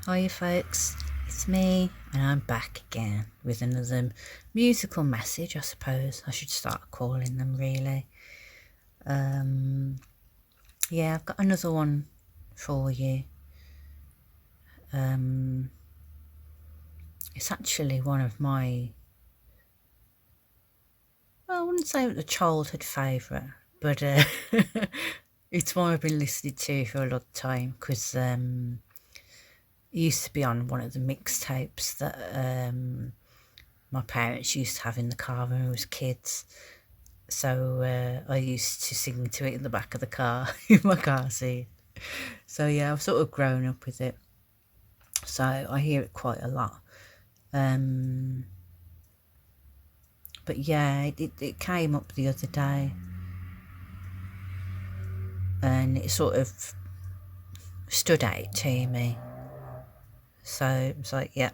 Hiya folks, it's me and I'm back again with another musical message, I suppose. I should start calling them really. Yeah, I've got another one for you. It's actually one of my, well, I wouldn't say it was a childhood favourite, but it's one I've been listening to for a long time because it used to be on one of the mixtapes that my parents used to have in the car when we was kids. So I used to sing to it in the back of the car, in my car seat. So yeah, I've sort of grown up with it. So I hear it quite a lot. But yeah, it came up the other day. And it sort of stood out to me. So it's like, yeah,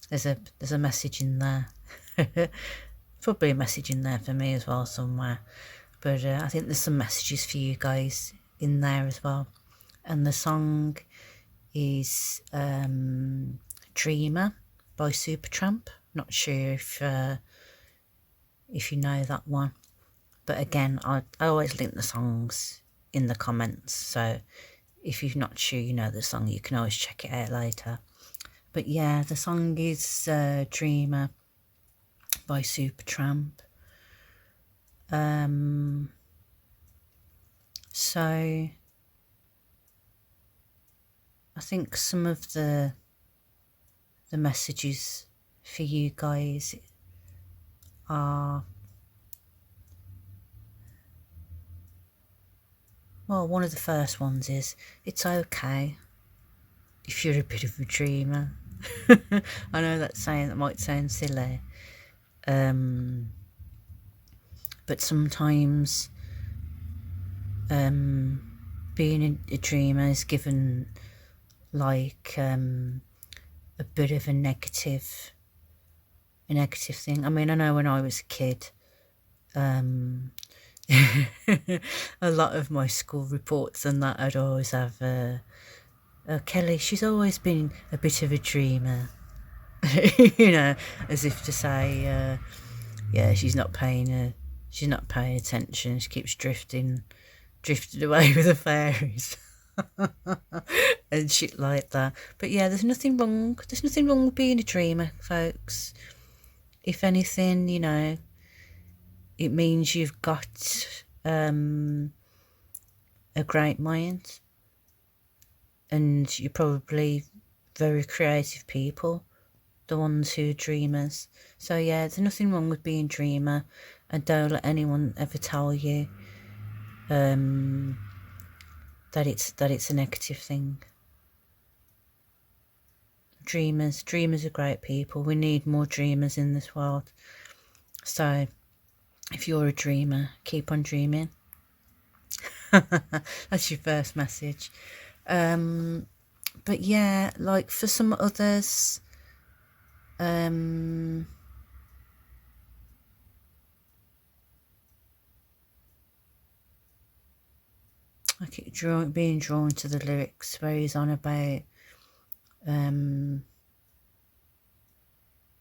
there's a message in there. Probably a message in there for me as well somewhere. But I think there's some messages for you guys in there as well. And the song is Dreamer by Supertramp. Not sure if you know that one. But again, I always link the songs in the comments. So if you're not sure you know the song, you can always check it out later. But yeah, the song is Dreamer by Supertramp. So I think some of the messages for you guys are, well, one of the first ones is, it's okay if you're a bit of a dreamer. I know that might sound silly, but sometimes being a dreamer is given like a bit of a negative thing. I mean, I know when I was a kid, a lot of my school reports and that I'd always have Kelly, she's always been a bit of a dreamer. You know, as if to say, yeah, she's not paying attention. She keeps drifted away with the fairies and shit like that. But yeah, there's nothing wrong with being a dreamer, folks. If anything, you know, it means you've got a great mind, and you're probably very creative people, the ones who are dreamers. So yeah, there's nothing wrong with being a dreamer, and don't let anyone ever tell you that it's a negative thing. Dreamers are great people. We need more dreamers in this world. So if you're a dreamer, keep on dreaming. That's your first message. But yeah, like for some others, I keep being drawn to the lyrics where he's on about and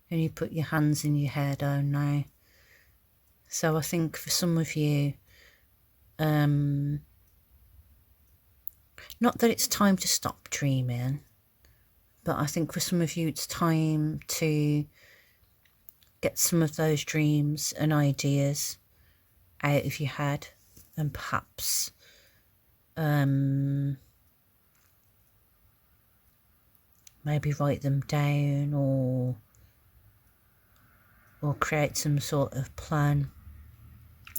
you put your hands in your hair, don't know. So I think for some of you, not that it's time to stop dreaming, but I think for some of you it's time to get some of those dreams and ideas out of your head, and perhaps maybe write them down or create some sort of plan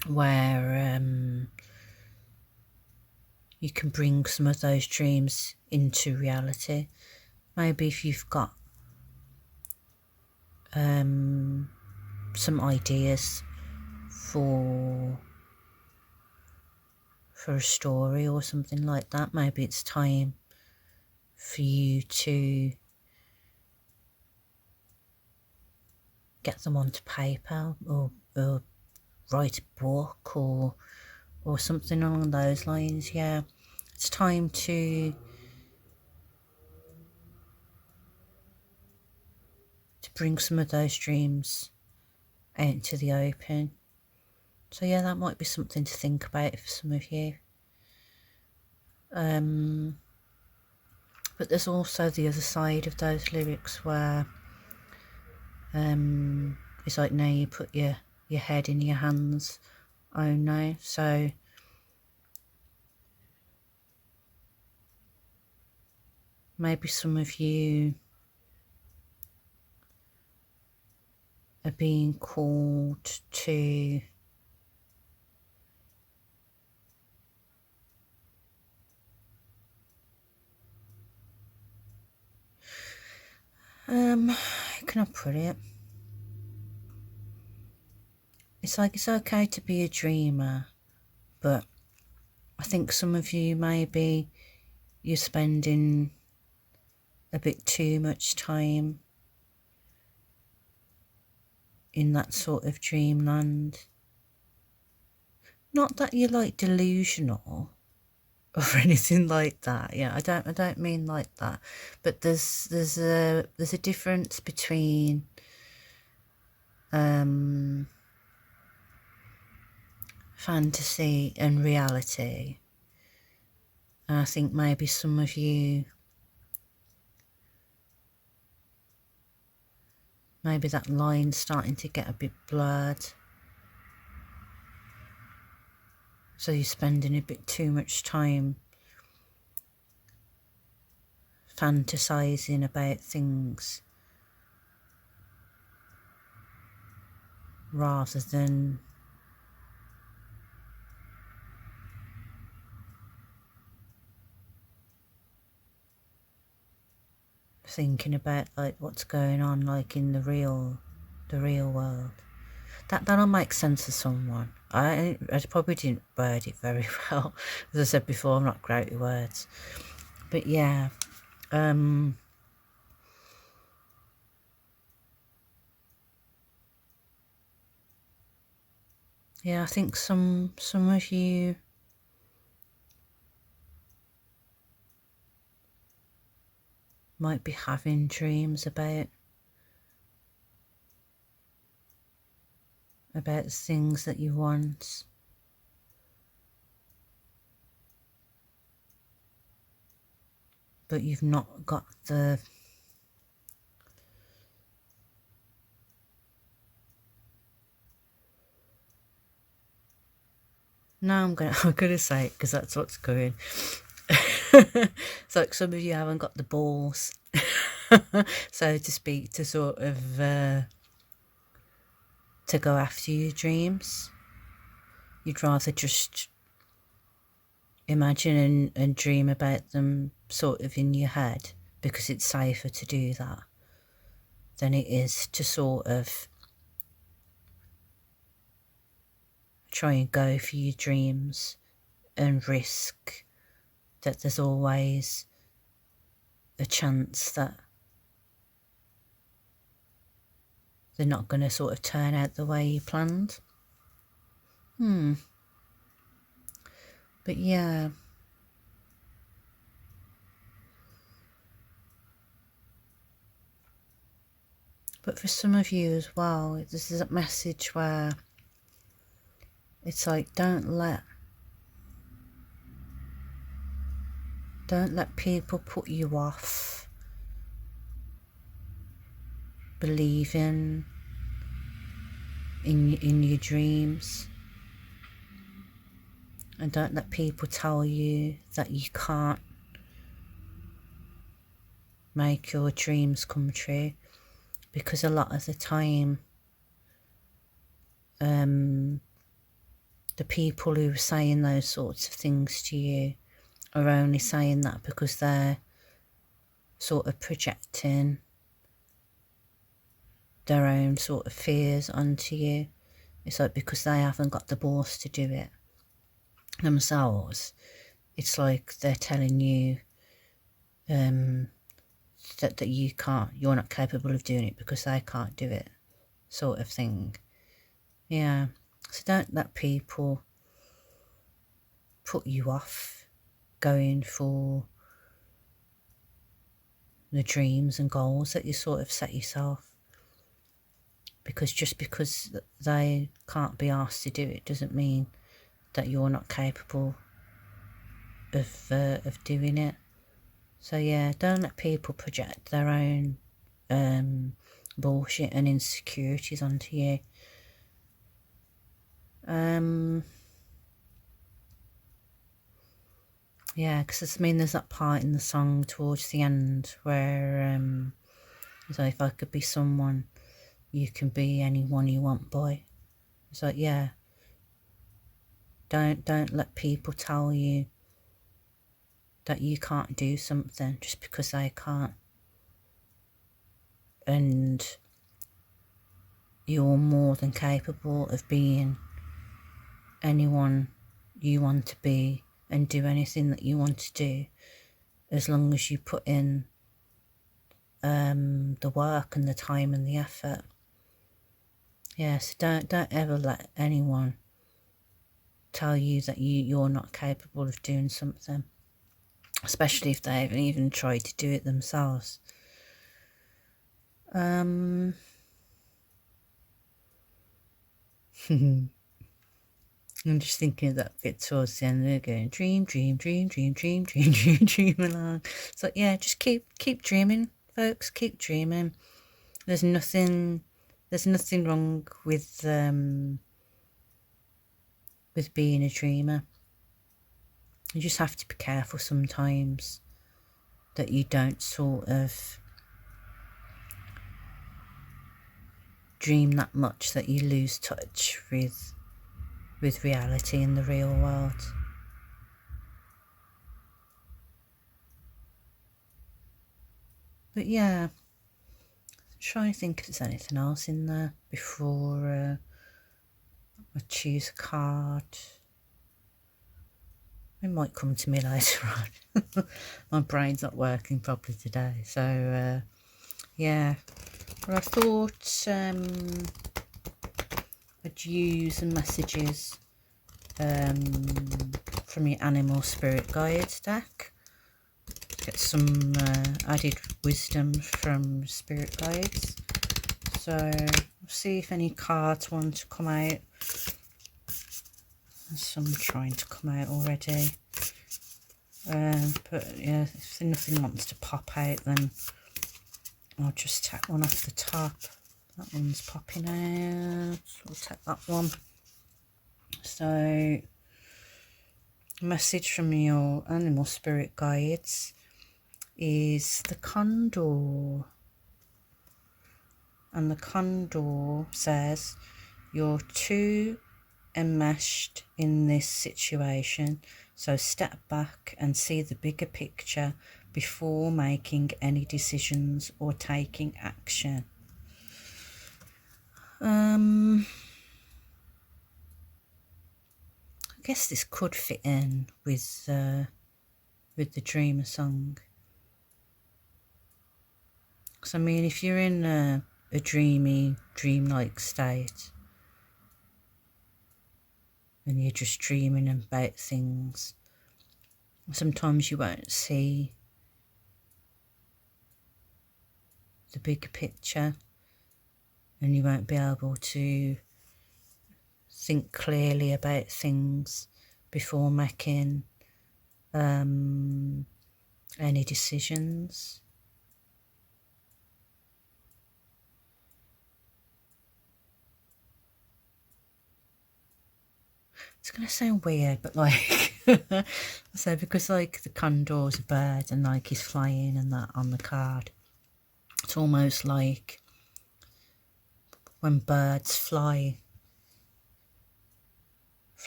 where you can bring some of those dreams into reality. Maybe if you've got some ideas for a story or something like that, maybe it's time for you to get them onto paper or write a book or something along those lines. Yeah, it's time to to bring some of those dreams out into the open. So yeah, that might be something to think about for some of you. But there's also the other side of those lyrics where it's like, now you put your head in your hands. Oh no. So maybe some of you are being called to how can I put it? It's like, it's okay to be a dreamer, but I think some of you, maybe you're spending a bit too much time in that sort of dreamland. Not that you're like delusional or anything like that. Yeah, I don't mean like that. But there's a difference between fantasy and reality. And I think maybe some of you, maybe that line's starting to get a bit blurred. So you're spending a bit too much time fantasizing about things rather than thinking about like what's going on like in the real world. That'll make sense to someone. I probably didn't word it very well. As I said before, I'm not great with words. But yeah, yeah, I think some of you might be having dreams about things that you want. But you've not got the no, I'm gonna say it because that's what's going. It's like some of you haven't got the balls, so to speak, to sort of to go after your dreams. You'd rather just imagine and dream about them sort of in your head because it's safer to do that than it is to sort of try and go for your dreams and risk that there's always a chance that they're not going to sort of turn out the way you planned. But yeah. But for some of you as well, this is a message where it's like, don't let people put you off believing in your dreams. And don't let people tell you that you can't make your dreams come true. Because a lot of the time, the people who are saying those sorts of things to you are only saying that because they're sort of projecting their own sort of fears onto you. It's like because they haven't got the balls to do it themselves, it's like they're telling you that you're not capable of doing it because they can't do it, sort of thing. Yeah, so don't let people put you off going for the dreams and goals that you sort of set yourself. because just because they can't be asked to do it doesn't mean that you're not capable of doing it. So yeah, don't let people project their own bullshit and insecurities onto you. Yeah, because I mean, there's that part in the song towards the end where it's like, if I could be someone, you can be anyone you want, boy. It's like, yeah, don't let people tell you that you can't do something just because they can't. And you're more than capable of being anyone you want to be and do anything that you want to do, as long as you put in the work and the time and the effort. Yeah, so don't ever let anyone tell you that you're not capable of doing something, especially if they haven't even tried to do it themselves. I'm just thinking of that bit towards the end. They're going dream, dream, dream, dream, dream, dream, dream, dream along. It's like, yeah, just keep dreaming, folks. Keep dreaming. There's nothing wrong with being a dreamer. You just have to be careful sometimes that you don't sort of dream that much that you lose touch with reality in the real world. But yeah, try to think if there's anything else in there before I choose a card. It might come to me later on. My brain's not working properly today, so yeah. But I thought I'd use some messages from your Animal Spirit Guides deck. Get some added wisdom from Spirit Guides. So we'll see if any cards want to come out. There's some trying to come out already. But yeah, if nothing wants to pop out, then I'll just take one off the top. That one's popping out. We'll take that one. So, message from your Animal Spirit Guides is the Condor. And the Condor says, you're too enmeshed in this situation, so step back and see the bigger picture before making any decisions or taking action. I guess this could fit in with the Dreamer song. Because I mean, if you're in a dreamlike state, and you're just dreaming about things, sometimes you won't see the bigger picture, and you won't be able to think clearly about things before making any decisions. It's going to sound weird, but like, so because like the condor's a bird and like he's flying and that on the card, it's almost like when birds fly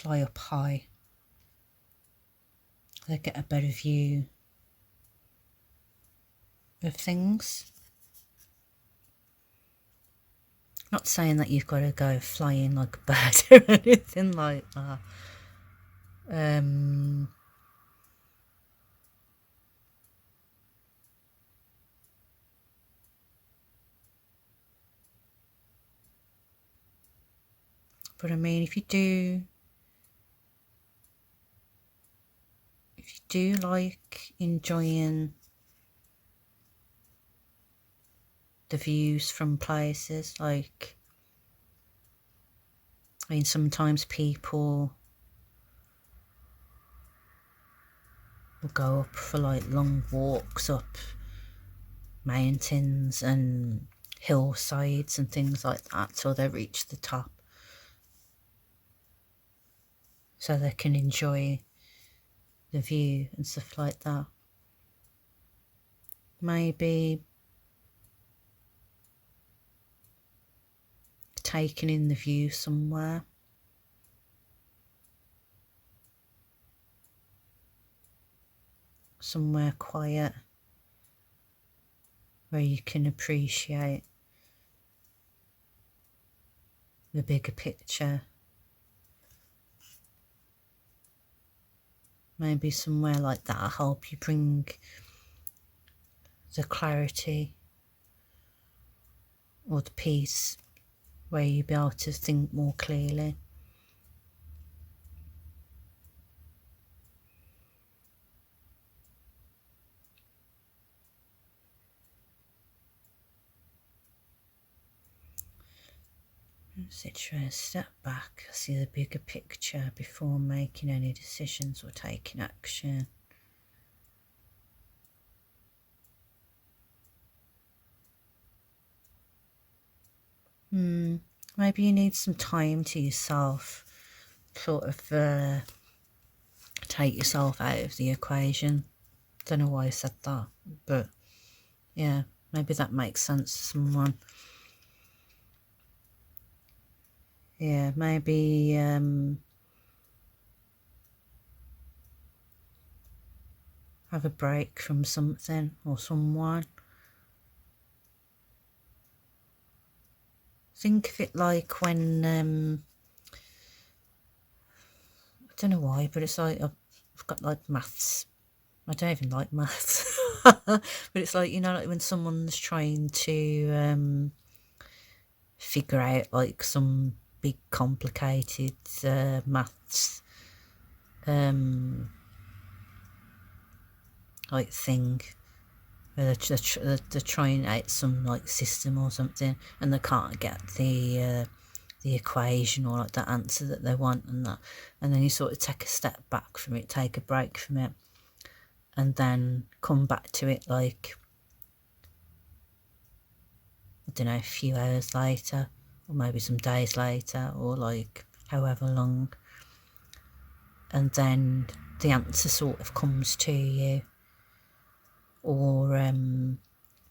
up high, they get a better view of things. Not saying that you've got to go flying like a bird or anything like that. But I mean, if you do like enjoying the views from places, like I mean, sometimes people will go up for like long walks up mountains and hillsides and things like that till they reach the top, so they can enjoy the view and stuff like that. Maybe taking in the view somewhere. Somewhere quiet where you can appreciate the bigger picture. Maybe somewhere like that will help you bring the clarity or the peace where you'll be able to think more clearly. Situate, step back, see the bigger picture before making any decisions or taking action. Maybe you need some time to yourself, sort of take yourself out of the equation. Don't know why I said that, but yeah, maybe that makes sense to someone. Yeah, maybe have a break from something or someone. Think of it like when, I don't know why, but it's like I've got like maths. I don't even like maths. But it's like, you know, like when someone's trying to figure out like some big complicated maths like thing, where they're trying out some like system or something and they can't get the equation or like the answer that they want and that, and then you sort of take a step back from it, take a break from it, and then come back to it like, I don't know, a few hours later or maybe some days later or like however long, and then the answer sort of comes to you, or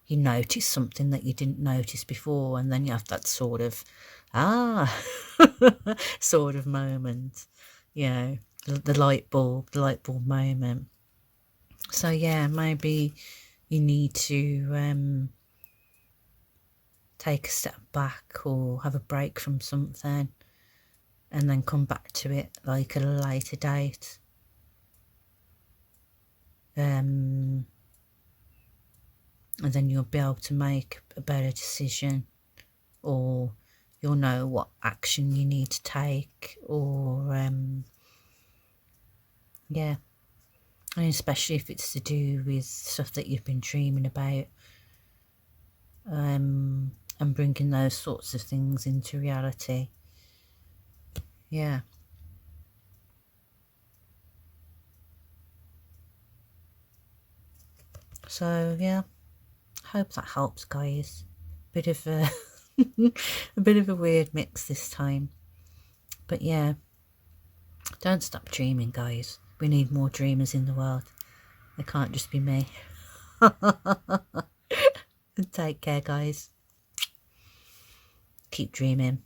you notice something that you didn't notice before, and then you have that sort of sort of moment, you know, the light bulb moment. So yeah, maybe you need to take a step back or have a break from something and then come back to it like at a later date. And then you'll be able to make a better decision, or you'll know what action you need to take, or yeah, and especially if it's to do with stuff that you've been dreaming about, and bringing those sorts of things into reality. Yeah. So yeah, hope that helps, guys. Bit of a a bit of a weird mix this time, but yeah, don't stop dreaming, guys. We need more dreamers in the world. It can't just be me. Take care, guys. Keep dreaming.